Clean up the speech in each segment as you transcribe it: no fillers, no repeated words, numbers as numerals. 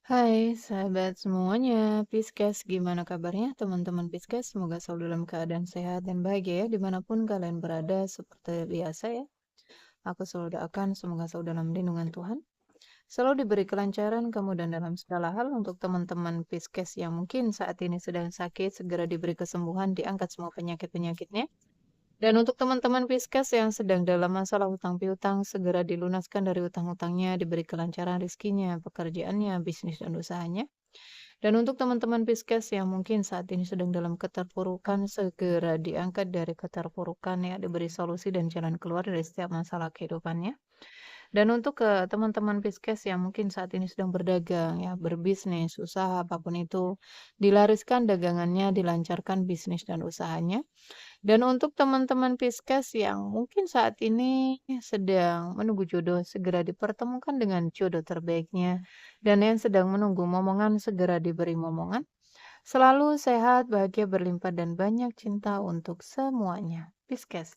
Hai sahabat semuanya, Pisces, gimana kabarnya teman-teman Pisces? Semoga selalu dalam keadaan sehat dan bahagia ya, dimanapun kalian berada seperti biasa ya. Aku selalu doakan semoga selalu dalam lindungan Tuhan. Selalu diberi kelancaran, kemudahan dalam segala hal untuk teman-teman Pisces yang mungkin saat ini sedang sakit, segera diberi kesembuhan, diangkat semua penyakit-penyakitnya. Dan untuk teman-teman Pisces yang sedang dalam masalah hutang piutang, segera dilunaskan dari hutang-hutangnya, diberi kelancaran rezekinya, pekerjaannya, bisnis dan usahanya. Dan untuk teman-teman Pisces yang mungkin saat ini sedang dalam keterpurukan, segera diangkat dari keterpurukan ya, diberi solusi dan jalan keluar dari setiap masalah kehidupannya. Dan untuk ke teman-teman Pisces yang mungkin saat ini sedang berdagang ya, berbisnis, usaha apapun itu, dilariskan dagangannya, dilancarkan bisnis dan usahanya. Dan untuk teman-teman Pisces yang mungkin saat ini sedang menunggu jodoh, segera dipertemukan dengan jodoh terbaiknya. Dan yang sedang menunggu momongan, segera diberi momongan. Selalu sehat, bahagia, berlimpah, dan banyak cinta untuk semuanya. Pisces.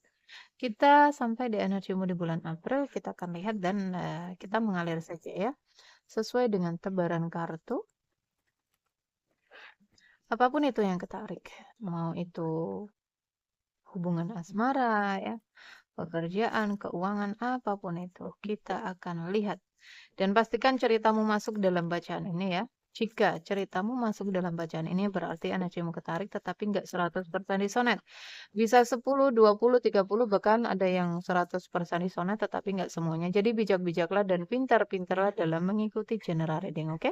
Kita sampai di energimu di bulan April, kita akan lihat dan kita mengalir saja ya. Sesuai dengan tebaran kartu, apapun itu yang ketarik. Mau itu hubungan asmara ya, pekerjaan, keuangan, apapun itu, kita akan lihat. Dan pastikan ceritamu masuk dalam bacaan ini ya. Jika ceritamu masuk dalam bacaan ini berarti energimu ketarik tetapi nggak 100% disonet. Bisa 10, 20, 30 bahkan ada yang 100% disonet tetapi nggak semuanya. Jadi bijak-bijaklah dan pintar-pintarlah dalam mengikuti general reading, oke?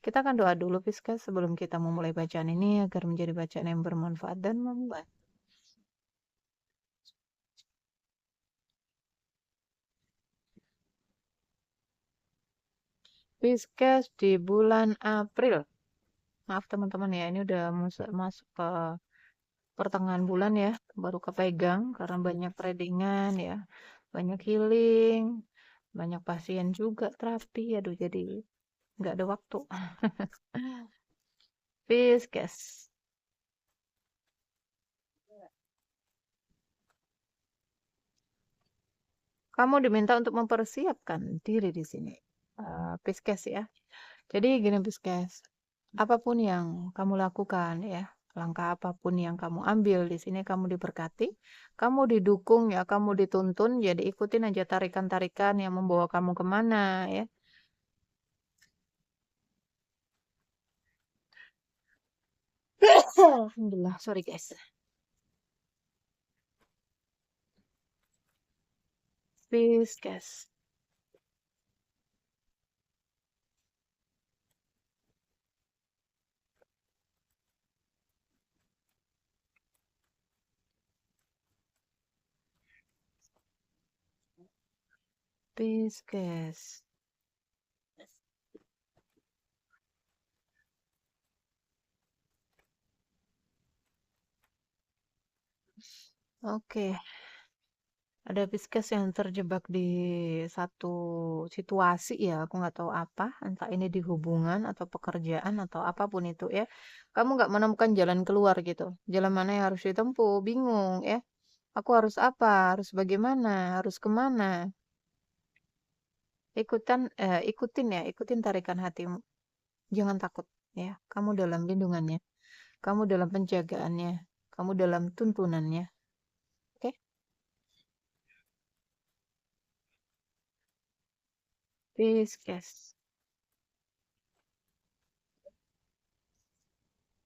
Kita akan doa dulu Pisces sebelum kita memulai bacaan ini agar menjadi bacaan yang bermanfaat dan membantu. Pisces di bulan April. Maaf teman-teman ya, ini udah masuk ke pertengahan bulan ya, baru kepegang karena banyak readingan ya, banyak healing, banyak pasien juga terapi, aduh jadi nggak ada waktu. Pisces, kamu diminta untuk mempersiapkan diri di sini. Pisces ya. Jadi gini Pisces, apapun yang kamu lakukan ya, langkah apapun yang kamu ambil di sini kamu diberkati, kamu didukung ya, kamu dituntun, jadi ikutin aja tarikan-tarikan yang membawa kamu kemana ya. Alhamdulillah, sorry guys. Pisces, Pisces. Oke, ada Pisces yang terjebak di satu situasi ya, aku nggak tahu apa, entah ini di hubungan atau pekerjaan atau apapun itu ya. Kamu nggak menemukan jalan keluar gitu. Jalan mana yang harus ditempuh, bingung ya. Aku harus apa, harus bagaimana, harus kemana. Ikutin ya, ikutin tarikan hatimu. Jangan takut ya. Kamu dalam lindungannya, kamu dalam penjagaannya, kamu dalam tuntunannya. Oke? Pisces.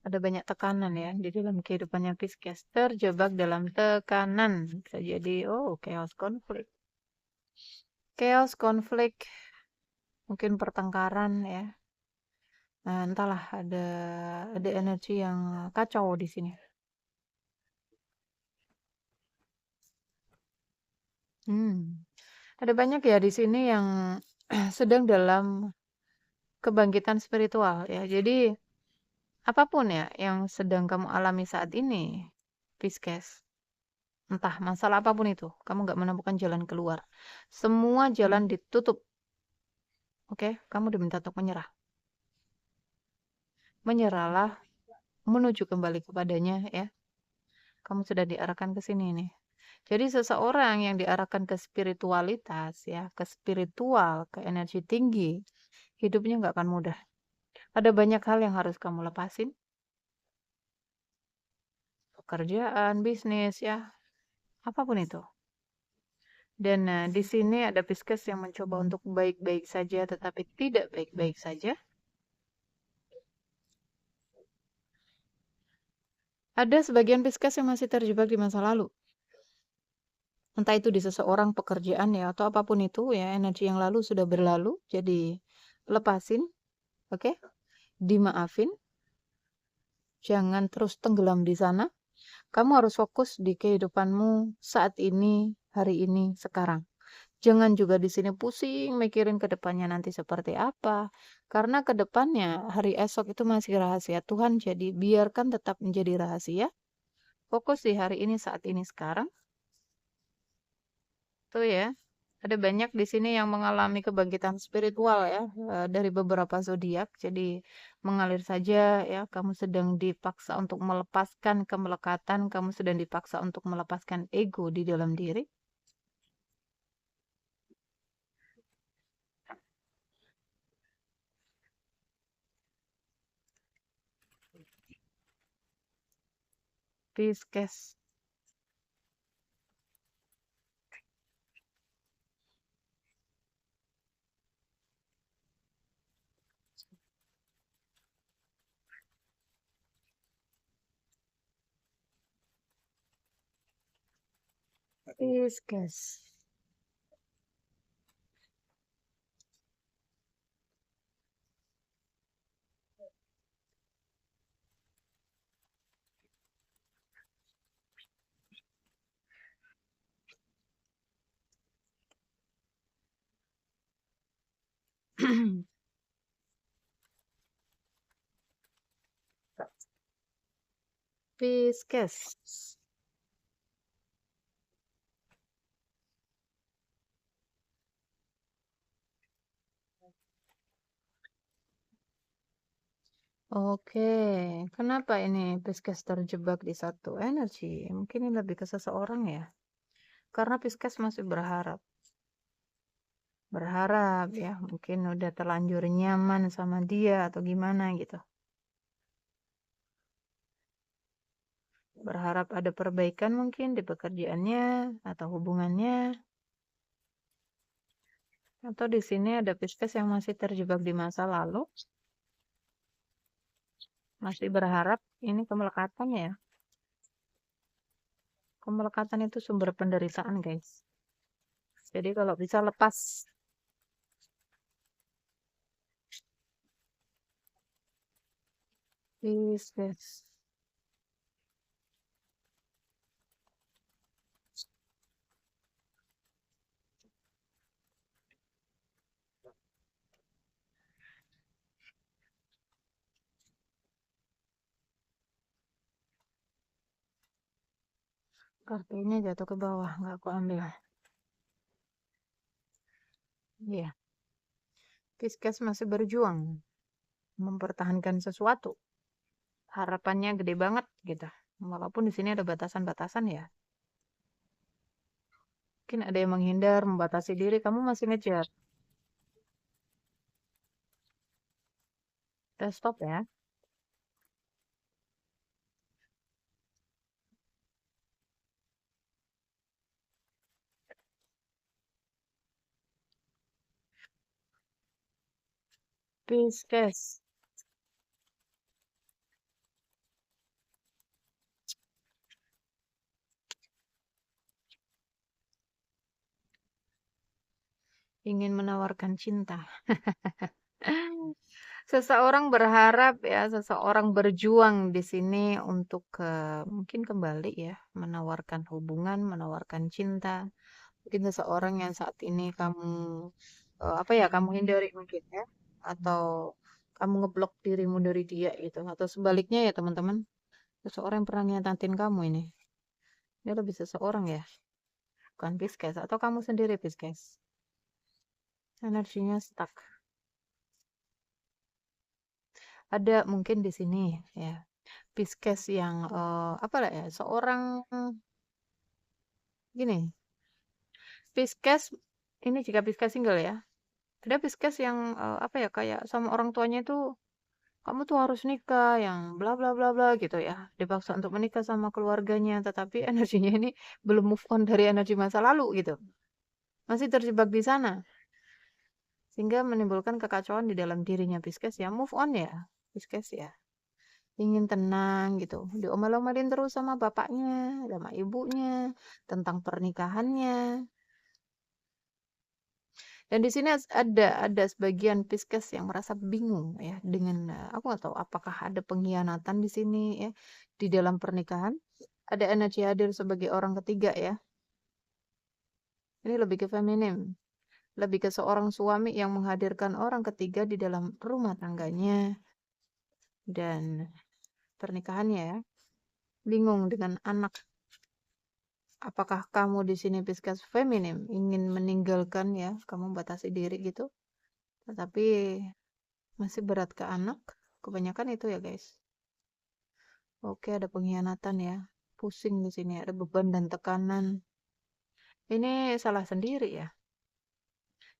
Ada banyak tekanan ya di dalam kehidupannya Pisces. Terjebak dalam tekanan. Bisa jadi, oh, chaos konflik. Chaos konflik, mungkin pertengkaran ya. Nah, entahlah ada energi yang kacau di sini. Hmm. Ada banyak ya di sini yang sedang dalam kebangkitan spiritual ya. Jadi apapun ya yang sedang kamu alami saat ini, Pisces, entah masalah apapun itu, kamu nggak menemukan jalan keluar. Semua jalan ditutup. Oke, kamu diminta untuk menyerah. Menyerahlah, menuju kembali kepadanya ya. Kamu sudah diarahkan ke sini nih. Jadi seseorang yang diarahkan ke spiritualitas ya, ke spiritual, ke energi tinggi, hidupnya nggak akan mudah. Ada banyak hal yang harus kamu lepasin. Pekerjaan, bisnis, ya, apapun itu. Dan di sini ada Pisces yang mencoba untuk baik-baik saja, tetapi tidak baik-baik saja. Ada sebagian Pisces yang masih terjebak di masa lalu. Entah itu di seseorang, pekerjaan ya, atau apapun itu ya, energi yang lalu sudah berlalu. Jadi lepasin, oke? Dimaafin. Jangan terus tenggelam di sana. Kamu harus fokus di kehidupanmu saat ini, hari ini, sekarang. Jangan juga di sini pusing mikirin ke depannya nanti seperti apa. Karena ke depannya, hari esok itu masih rahasia Tuhan, jadi biarkan tetap menjadi rahasia. Fokus di hari ini, saat ini, sekarang. Tuh ya. Ada banyak di sini yang mengalami kebangkitan spiritual ya, dari beberapa zodiak. Jadi mengalir saja ya, kamu sedang dipaksa untuk melepaskan kemelekatan, kamu sedang dipaksa untuk melepaskan ego di dalam diri. Pisces. Pisces. Pisces. Oke, kenapa ini Pisces terjebak di satu energi? Mungkin ini lebih ke seseorang ya. Karena Pisces masih berharap. Berharap ya, mungkin udah terlanjur nyaman sama dia atau gimana gitu. Berharap ada perbaikan mungkin di pekerjaannya atau hubungannya. Atau di sini ada Pisces yang masih terjebak di masa lalu. Masih berharap ini kemelekatan ya. Kemelekatan itu sumber penderitaan guys. Jadi kalau bisa lepas. Pisces. Kartu ini jatuh ke bawah, nggak aku ambil. Iya, Pisces masih berjuang mempertahankan sesuatu. Harapannya gede banget gitu. Walaupun di sini ada batasan-batasan ya. Mungkin ada yang menghindar, membatasi diri, kamu masih ngejar. Udah stop ya. Pisces. Ingin menawarkan cinta. Seseorang berharap ya, seseorang berjuang di sini untuk mungkin kembali ya, menawarkan hubungan, menawarkan cinta. Mungkin seseorang yang saat ini kamu apa ya, kamu hindari mungkin ya, atau kamu ngeblok dirimu dari dia gitu, atau sebaliknya ya teman-teman. Seseorang yang pernah nyatain kamu ini. Ini lebih seseorang ya, bukan Pisces atau kamu sendiri Pisces. Energinya stuck. Ada mungkin di sini ya Pisces yang apa lah ya, seorang gini, Pisces ini jika Pisces single ya. Ada Pisces yang apa ya, kayak sama orang tuanya itu kamu tuh harus nikah yang bla bla bla bla gitu ya. Dipaksa untuk menikah sama keluarganya, tetapi energinya ini belum move on dari energi masa lalu gitu. Masih terjebak di sana. Sehingga menimbulkan kekacauan di dalam dirinya Pisces ya. Move on ya, Pisces ya. Ingin tenang gitu. Diomel-omelin terus sama bapaknya, sama ibunya, tentang pernikahannya. Dan di sini ada sebagian Pisces yang merasa bingung ya dengan aku nggak tahu apakah ada pengkhianatan di sini ya di dalam pernikahan. Ada energi hadir sebagai orang ketiga ya. Ini lebih ke feminim, lebih ke seorang suami yang menghadirkan orang ketiga di dalam rumah tangganya dan pernikahannya ya. Bingung dengan anak. Apakah kamu di sini Pisces feminim ingin meninggalkan ya, kamu batasi diri gitu, tetapi masih berat ke anak. Kebanyakan itu ya, guys. Oke, ada pengkhianatan ya. Pusing di sini, ada beban dan tekanan. Ini salah sendiri ya.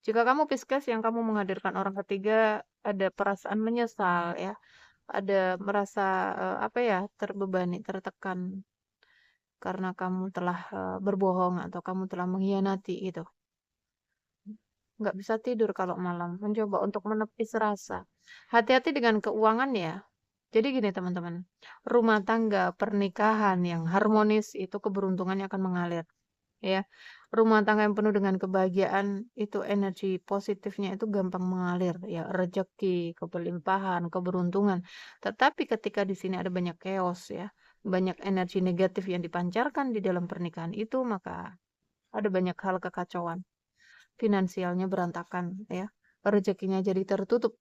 Jika kamu Pisces yang kamu menghadirkan orang ketiga, ada perasaan menyesal ya. Ada merasa apa ya, terbebani, tertekan karena kamu telah berbohong atau kamu telah mengkhianati gitu. Nggak bisa tidur kalau malam, mencoba untuk menepis rasa. Hati-hati dengan keuangan ya. Jadi gini teman-teman, rumah tangga, pernikahan yang harmonis itu keberuntungannya akan mengalir. Ya, rumah tangga yang penuh dengan kebahagiaan itu energi positifnya itu gampang mengalir. Ya, rezeki, kelimpahan, keberuntungan. Tetapi ketika di sini ada banyak chaos ya, banyak energi negatif yang dipancarkan di dalam pernikahan itu, maka ada banyak hal kekacauan. Finansialnya berantakan ya, rezekinya jadi tertutup.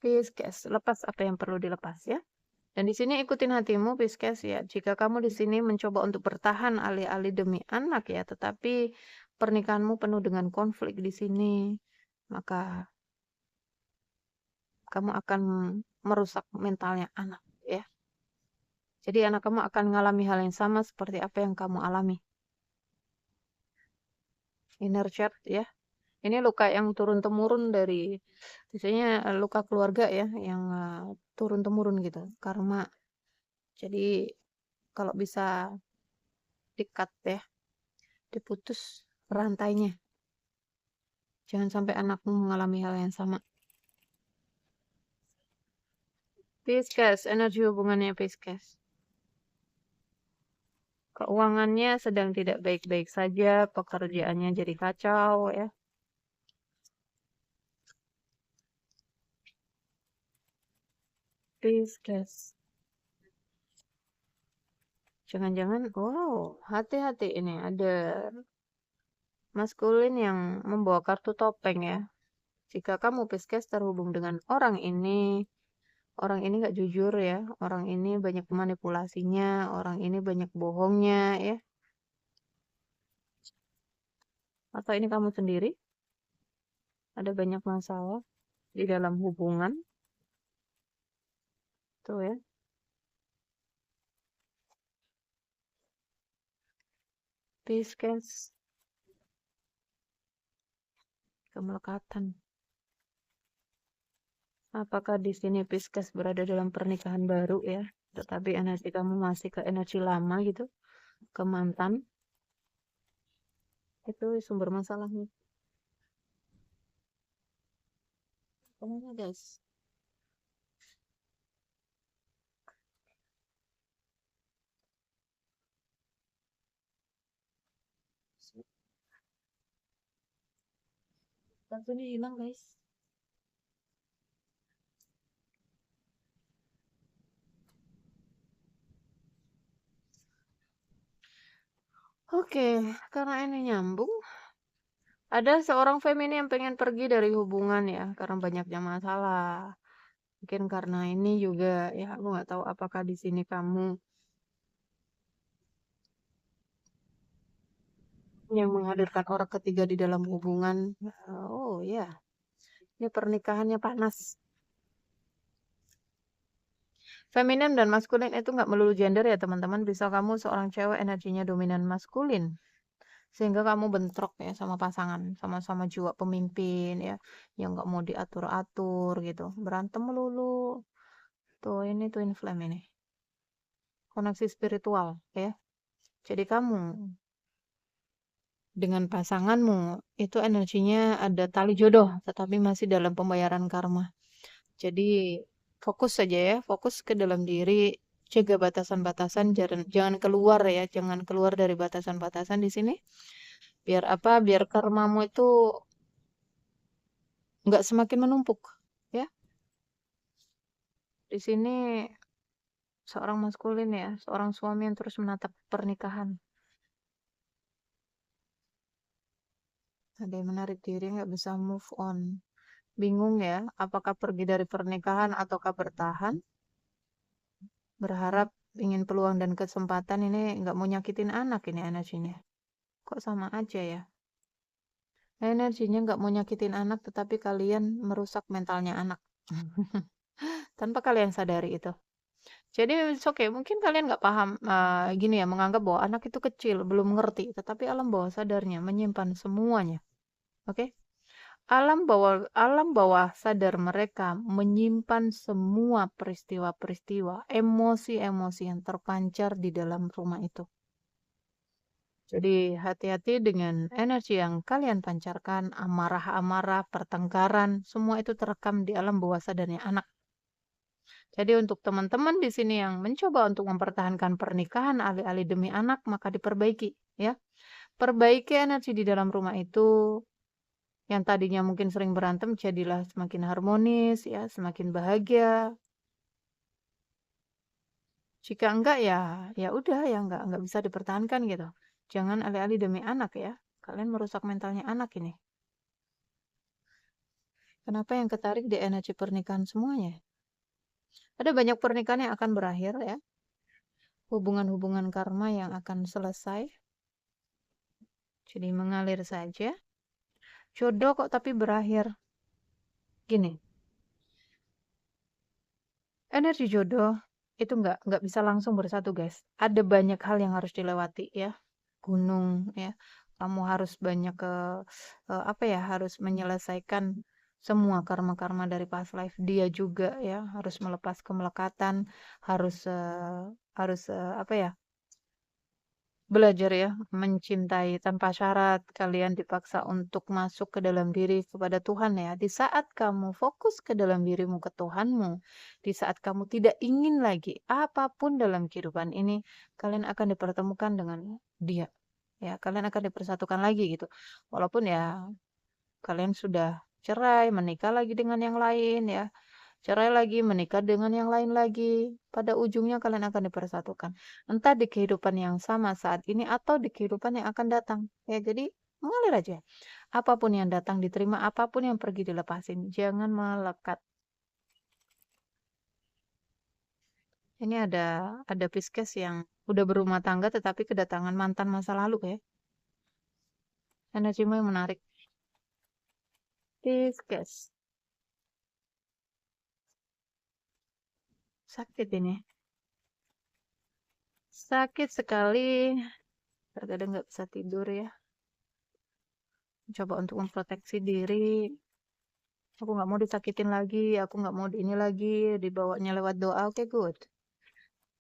Pisces, lepas apa yang perlu dilepas ya. Dan di sini ikutin hatimu Pisces ya. Jika kamu di sini mencoba untuk bertahan alih-alih demi anak ya, tetapi pernikahanmu penuh dengan konflik di sini, maka kamu akan merusak mentalnya anak ya. Jadi anak kamu akan mengalami hal yang sama seperti apa yang kamu alami. Inner child ya. Ini luka yang turun-temurun dari biasanya luka keluarga ya yang turun-temurun gitu. Karma. Jadi kalau bisa dikat ya, diputus rantainya. Jangan sampai anakmu mengalami hal yang sama. Pisces, energi hubungannya Pisces. Keuangannya sedang tidak baik-baik saja, pekerjaannya jadi kacau ya. Pisces. Jangan-jangan, wow, hati-hati ini ada maskulin yang membawa kartu topeng ya. Jika kamu Pisces terhubung dengan orang ini nggak jujur ya, orang ini banyak manipulasinya, orang ini banyak bohongnya ya. Atau ini kamu sendiri, ada banyak masalah di dalam hubungan, tuh ya. Pisces, kemelekatan. Apakah di sini Pisces berada dalam pernikahan baru ya, tetapi energi kamu masih ke energi lama gitu, ke mantan, itu sumber masalahnya. Kemana guys? Kartunya hilang guys. Oke, karena ini nyambung, ada seorang feminin yang pengen pergi dari hubungan ya, karena banyaknya masalah. Mungkin karena ini juga ya, aku nggak tahu apakah di sini kamu yang menghadirkan orang ketiga di dalam hubungan. Oh ya, ini pernikahannya panas. Feminim dan maskulin itu nggak melulu gender ya teman-teman. Bisa kamu seorang cewek energinya dominan maskulin. Sehingga kamu bentrok ya sama pasangan, sama-sama jiwa pemimpin ya, yang nggak mau diatur-atur gitu, berantem melulu. Tuh ini twin flame ini, koneksi spiritual ya. Jadi kamu dengan pasanganmu itu energinya ada tali jodoh, tetapi masih dalam pembayaran karma. Jadi fokus saja ya, fokus ke dalam diri, jaga batasan-batasan, jangan keluar ya, jangan keluar dari batasan-batasan di sini. Biar apa? Biar karmamu itu nggak semakin menumpuk ya. Di sini seorang maskulin ya, seorang suami yang terus menatap pernikahan. Ada yang menarik diri, nggak bisa move on. Bingung ya, apakah pergi dari pernikahan ataukah bertahan? Berharap ingin peluang dan kesempatan ini nggak mau nyakitin anak ini energinya. Kok sama aja ya? Energinya nggak mau nyakitin anak, tetapi kalian merusak mentalnya anak. Tanpa kalian sadari itu. Jadi it's okay, mungkin kalian nggak paham gini ya, menganggap bahwa anak itu kecil, belum ngerti, tetapi alam bawah sadarnya menyimpan semuanya. Oke? Alam bawah sadar mereka menyimpan semua peristiwa-peristiwa, emosi-emosi yang terpancar di dalam rumah itu. Jadi hati-hati dengan energi yang kalian pancarkan, amarah-amarah, pertengkaran, semua itu terekam di alam bawah sadarnya anak. Jadi untuk teman-teman di sini yang mencoba untuk mempertahankan pernikahan alih-alih demi anak, maka diperbaiki ya. Perbaiki energi di dalam rumah itu yang tadinya mungkin sering berantem jadilah semakin harmonis ya, semakin bahagia. Jika enggak ya ya udah ya enggak bisa dipertahankan gitu. Jangan alih-alih demi anak ya. Kalian merusak mentalnya anak ini. Kenapa yang ketarik di energi pernikahan semuanya? Ada banyak pernikahan yang akan berakhir ya. Hubungan-hubungan karma yang akan selesai. Jadi mengalir saja. Jodoh kok tapi berakhir. Gini, energi jodoh itu nggak bisa langsung bersatu guys. Ada banyak hal yang harus dilewati ya. Gunung ya. Kamu harus banyak apa ya, harus menyelesaikan semua karma-karma dari past life dia juga ya, harus melepas kemelekatan, harus apa ya? Belajar ya, mencintai tanpa syarat. Kalian dipaksa untuk masuk ke dalam diri kepada Tuhan ya. Di saat kamu fokus ke dalam dirimu ke Tuhanmu, di saat kamu tidak ingin lagi apapun dalam kehidupan ini, kalian akan dipertemukan dengan Dia. Ya, kalian akan dipersatukan lagi gitu. Walaupun ya kalian sudah cerai, menikah lagi dengan yang lain ya. Cerai lagi, menikah dengan yang lain lagi. Pada ujungnya kalian akan dipersatukan. Entah di kehidupan yang sama saat ini atau di kehidupan yang akan datang. Ya, jadi mengalir aja. Apapun yang datang diterima, apapun yang pergi dilepasin. Jangan melekat. Ini ada Pisces yang udah berumah tangga tetapi kedatangan mantan masa lalu ya. Energimu yang menarik. Pisces. Sakit ini. Sakit sekali. Terkadang nggak bisa tidur ya. Coba untuk memproteksi diri. Aku nggak mau disakitin lagi. Aku nggak mau ini lagi. Dibawanya lewat doa. Oke, good.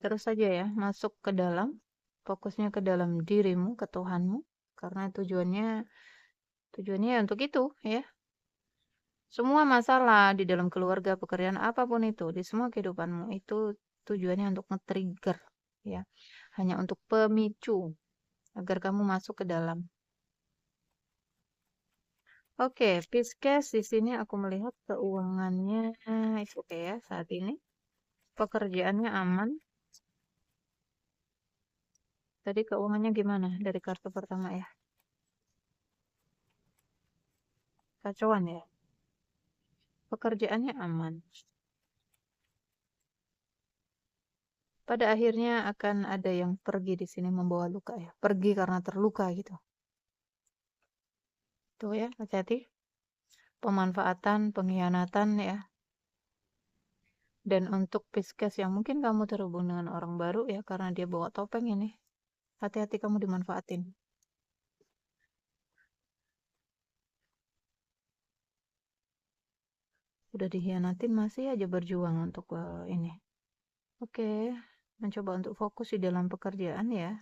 Terus saja ya. Masuk ke dalam. Fokusnya ke dalam dirimu, ke Tuhanmu. Karena tujuannya untuk itu ya. Semua masalah di dalam keluarga, pekerjaan, apapun itu. Di semua kehidupanmu. Itu tujuannya untuk nge-trigger. Ya. Hanya untuk pemicu. Agar kamu masuk ke dalam. Oke, Pisces di sini aku melihat keuangannya is oke ya saat ini. Pekerjaannya aman. Tadi keuangannya gimana dari kartu pertama ya? Kacauan ya. Pekerjaannya aman. Pada akhirnya akan ada yang pergi di sini membawa luka ya. Pergi karena terluka gitu. Tuh ya, hati-hati. Pemanfaatan, pengkhianatan ya. Dan untuk Pisces yang mungkin kamu terhubung dengan orang baru ya karena dia bawa topeng ini. Hati-hati kamu dimanfaatin. Udah dihianatin masih aja berjuang untuk ini. Oke, mencoba untuk fokus di dalam pekerjaan ya.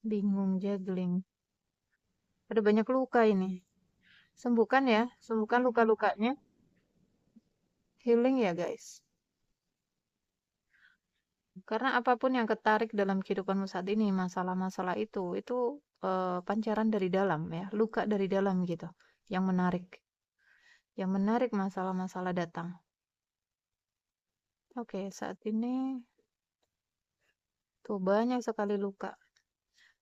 Bingung juggling. Ada banyak luka ini. Sembuhkan ya, sembuhkan luka-lukanya. Healing ya guys. Karena apapun yang ketarik dalam kehidupanmu saat ini, masalah-masalah itu pancaran dari dalam ya, luka dari dalam gitu, yang menarik, masalah-masalah datang. Oke, saat ini tuh banyak sekali luka.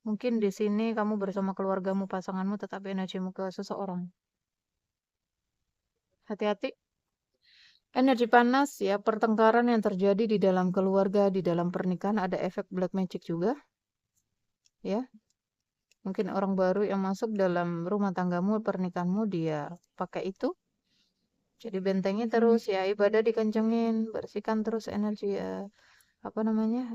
Mungkin di sini kamu bersama keluargamu, pasanganmu, tetapi energimu ke seseorang. Hati-hati. Energi panas ya, pertengkaran yang terjadi di dalam keluarga, di dalam pernikahan ada efek black magic juga, ya. Mungkin orang baru yang masuk dalam rumah tanggamu, pernikahanmu, dia pakai itu. Jadi bentengnya terus ya, ibadah dikencengin, bersihkan terus energi apa namanya?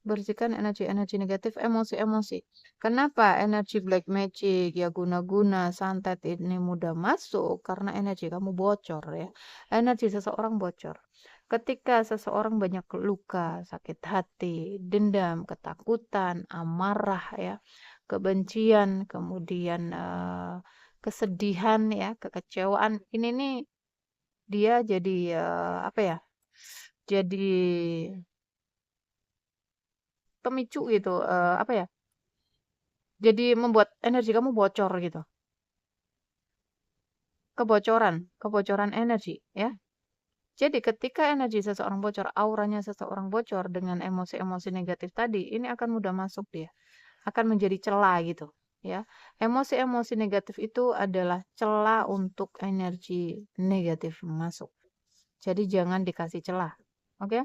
Bersihkan energi-energi negatif, emosi-emosi. Kenapa energi black magic ya guna-guna santet ini mudah masuk? Karena energi kamu bocor ya. Energi seseorang bocor. Ketika seseorang banyak luka, sakit hati, dendam, ketakutan, amarah ya, kebencian, kemudian kesedihan ya, kekecewaan. Ini nih dia jadi apa ya? Jadi pemicu gitu, apa ya? Jadi membuat energi kamu bocor gitu. Kebocoran energi ya. Jadi ketika energi seseorang bocor, auranya seseorang bocor dengan emosi-emosi negatif tadi, ini akan mudah masuk dia. Akan menjadi celah gitu ya. Emosi-emosi negatif itu adalah celah untuk energi negatif masuk. Jadi jangan dikasih celah. Oke?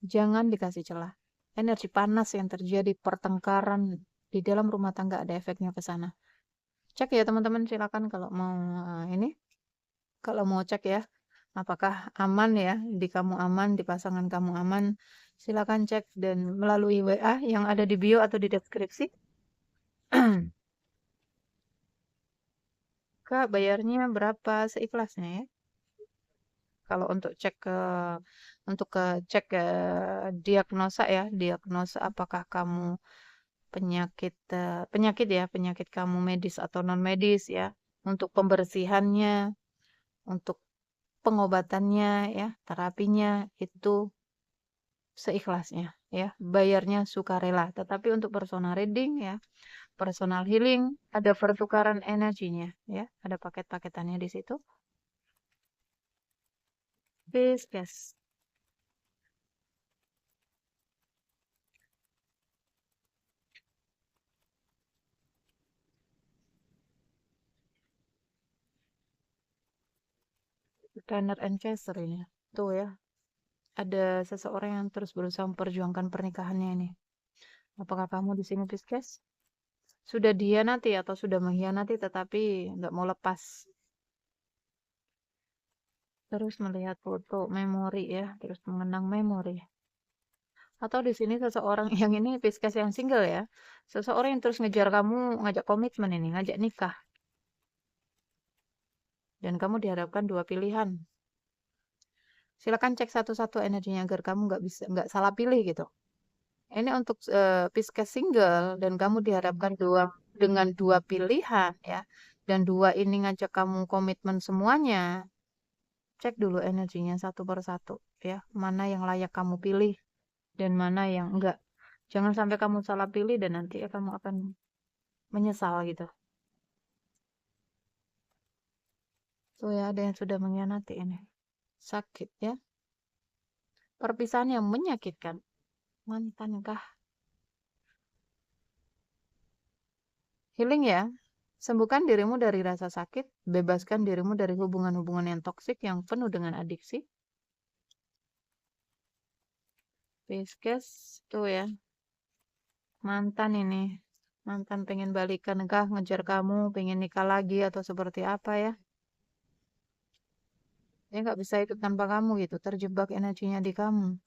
Jangan dikasih celah. Energi panas yang terjadi pertengkaran di dalam rumah tangga ada efeknya ke sana. Cek ya teman-teman, silakan kalau mau ini, kalau mau cek ya, apakah aman ya, di kamu aman, di pasangan kamu aman, silakan cek dan melalui WA yang ada di bio atau di deskripsi. Kak, bayarnya berapa seikhlasnya ya? Kalau untuk ke cek diagnosa ya, diagnosa apakah kamu penyakit kamu medis atau non medis ya, untuk pembersihannya, untuk pengobatannya ya, terapinya itu seikhlasnya ya, bayarnya sukarela. Tetapi untuk personal reading ya, personal healing ada pertukaran energinya ya, ada paket-paketannya di situ. Yes. Planner and Chaser ini. Tuh ya, ada seseorang yang terus berusaha memperjuangkan pernikahannya ini. Apakah kamu di sini Pisces? Sudah dihianati atau sudah mengkhianati tetapi nggak mau lepas. Terus melihat foto memori ya, terus mengenang memori. Atau di sini seseorang yang ini Pisces yang single ya. Seseorang yang terus ngejar kamu, ngajak komitmen ini, ngajak nikah. Dan kamu dihadapkan dua pilihan. Silakan cek satu-satu energinya agar kamu nggak salah pilih gitu. Ini untuk Pisces single dan kamu dihadapkan dengan dua pilihan ya. Dan dua ini ngajak kamu komitmen semuanya. Cek dulu energinya satu per satu ya. Mana yang layak kamu pilih dan mana yang enggak. Jangan sampai kamu salah pilih dan nanti ya kamu akan menyesal gitu. Tuh ya, ada yang sudah mengkhianati ini. Sakit ya. Perpisahan yang menyakitkan. Mantankah? Healing ya. Sembuhkan dirimu dari rasa sakit. Bebaskan dirimu dari hubungan-hubungan yang toksik, yang penuh dengan adiksi. Pisces, tuh ya. Mantan ini. Mantan pengen balikan kah, ngejar kamu, pengen nikah lagi atau seperti apa ya. Dia nggak bisa hidup tanpa kamu gitu. Terjebak energinya di kamu.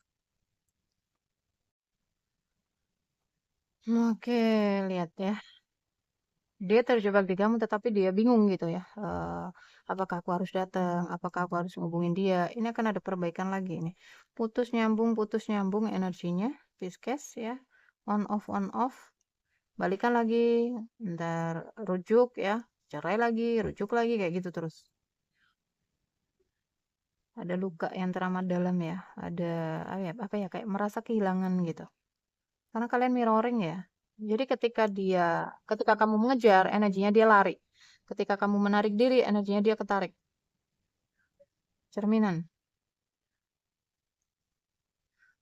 Oke, lihat ya. Dia terjebak di kamu tetapi dia bingung gitu ya. Apakah aku harus datang? Apakah aku harus ngubungin dia? Ini akan ada perbaikan lagi nih. Putus nyambung energinya, Pisces ya. On off, balikan lagi, ntar rujuk ya, cerai lagi, rujuk lagi kayak gitu terus. Ada luka yang teramat dalam ya, ada apa ya kayak merasa kehilangan gitu. Karena kalian mirroring ya. Jadi ketika kamu mengejar, energinya dia lari. Ketika kamu menarik diri, energinya dia ketarik. Cerminan,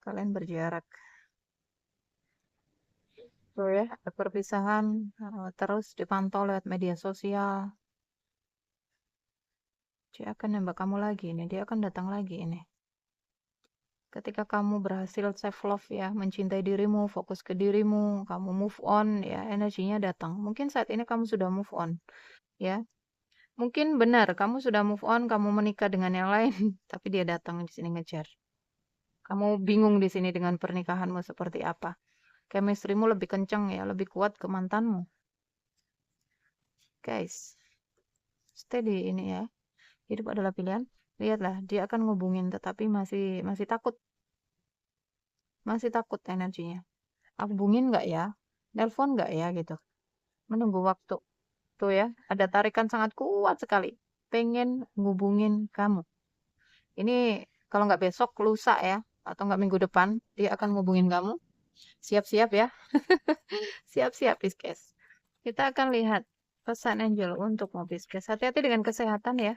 kalian berjarak. Tuh ya, ada perpisahan terus dipantau lewat media sosial. Dia akan nembak kamu lagi nih, dia akan datang lagi ini. Ketika kamu berhasil self love ya, mencintai dirimu, fokus ke dirimu, kamu move on ya, energinya datang. Mungkin saat ini kamu sudah move on ya. Mungkin benar kamu sudah move on, kamu menikah dengan yang lain, tapi dia datang di sini ngejar. Kamu bingung di sini dengan pernikahanmu seperti apa. Chemistry-mu lebih kencang ya, lebih kuat ke mantanmu. Guys, stay di ini ya. Hidup adalah pilihan. Lihatlah, dia akan ngubungin tetapi masih masih takut. Masih takut energinya. Aku hubungin nggak ya? Nelpon nggak ya gitu. Menunggu waktu. Tuh ya, ada tarikan sangat kuat sekali. Pengen ngubungin kamu. Ini kalau nggak besok, lusa ya. Atau nggak minggu depan, dia akan ngubungin kamu. Siap-siap ya. Siap-siap, Pisces. Kita akan lihat pesan Angel untuk Pisces. Hati-hati dengan kesehatan ya.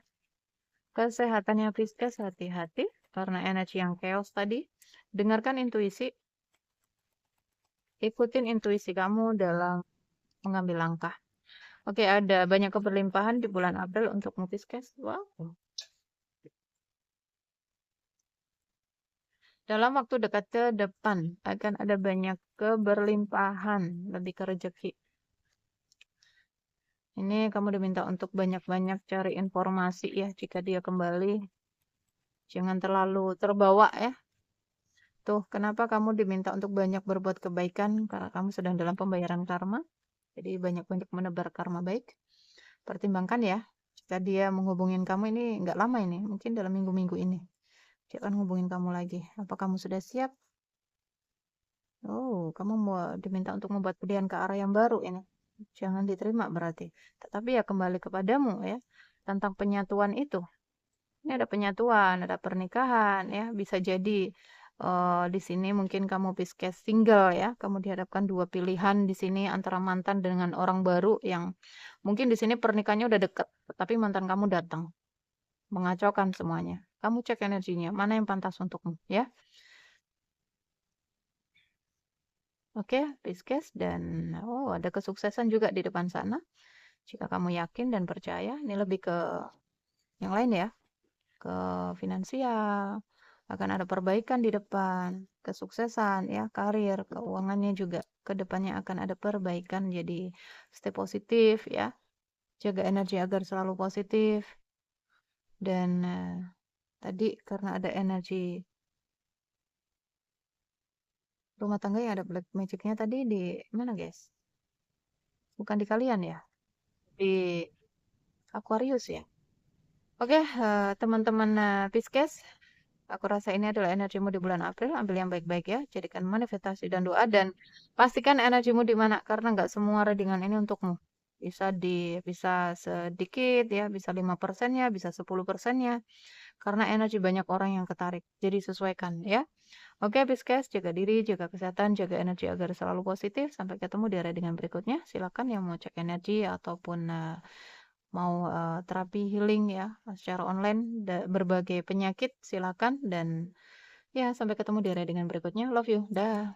Kesehatannya Pisces, hati-hati. Karena energi yang chaos tadi. Dengarkan intuisi. Ikutin intuisi kamu dalam mengambil langkah. Oke, ada banyak keberlimpahan di bulan April untuk Pisces. Wow. Dalam waktu dekat ke depan akan ada banyak keberlimpahan, lebih ke rezeki. Ini kamu diminta untuk banyak-banyak cari informasi ya jika dia kembali. Jangan terlalu terbawa ya. Tuh, kenapa kamu diminta untuk banyak berbuat kebaikan? Karena kamu sedang dalam pembayaran karma. Jadi banyak-banyak menebar karma baik. Pertimbangkan ya, jika dia menghubungin kamu ini nggak lama ini, mungkin dalam minggu-minggu ini. Dia akan hubungin kamu lagi. Apa kamu sudah siap? Oh, kamu mau diminta untuk membuat pilihan ke arah yang baru ini. Jangan diterima berarti. Tetapi ya kembali kepadamu ya. Tentang penyatuan itu. Ini ada penyatuan, ada pernikahan ya. Bisa jadi di sini mungkin kamu Pisces single ya. Kamu dihadapkan dua pilihan di sini antara mantan dengan orang baru yang mungkin di sini pernikahannya udah deket, tapi mantan kamu datang mengacaukan semuanya. Kamu cek energinya, mana yang pantas untukmu ya. Oke, Pisces dan oh ada kesuksesan juga di depan sana. Jika kamu yakin dan percaya, ini lebih ke yang lain ya, ke finansial, akan ada perbaikan di depan, kesuksesan ya, karir, keuangannya juga ke depannya akan ada perbaikan. Jadi stay positif ya, jaga energi agar selalu positif. Dan tadi karena ada energi rumah tangga yang ada black magicnya tadi di mana guys? Bukan di kalian ya? Di Aquarius ya? Oke, teman-teman Pisces, aku rasa ini adalah energimu di bulan April. Ambil yang baik-baik ya. Jadikan manifestasi dan doa. Dan pastikan energimu di mana. Karena nggak semua readingan ini untukmu. Bisa sedikit ya. Bisa 5%-nya. Bisa 10%-nya. Karena energi banyak orang yang ketarik. Jadi sesuaikan ya. Oke, Pisces. Jaga diri, jaga kesehatan, jaga energi agar selalu positif. Sampai ketemu di readingan berikutnya. Silakan yang mau cek energi ataupun mau terapi healing ya secara online berbagai penyakit silakan dan ya sampai ketemu di readingan berikutnya. Love you. Dah.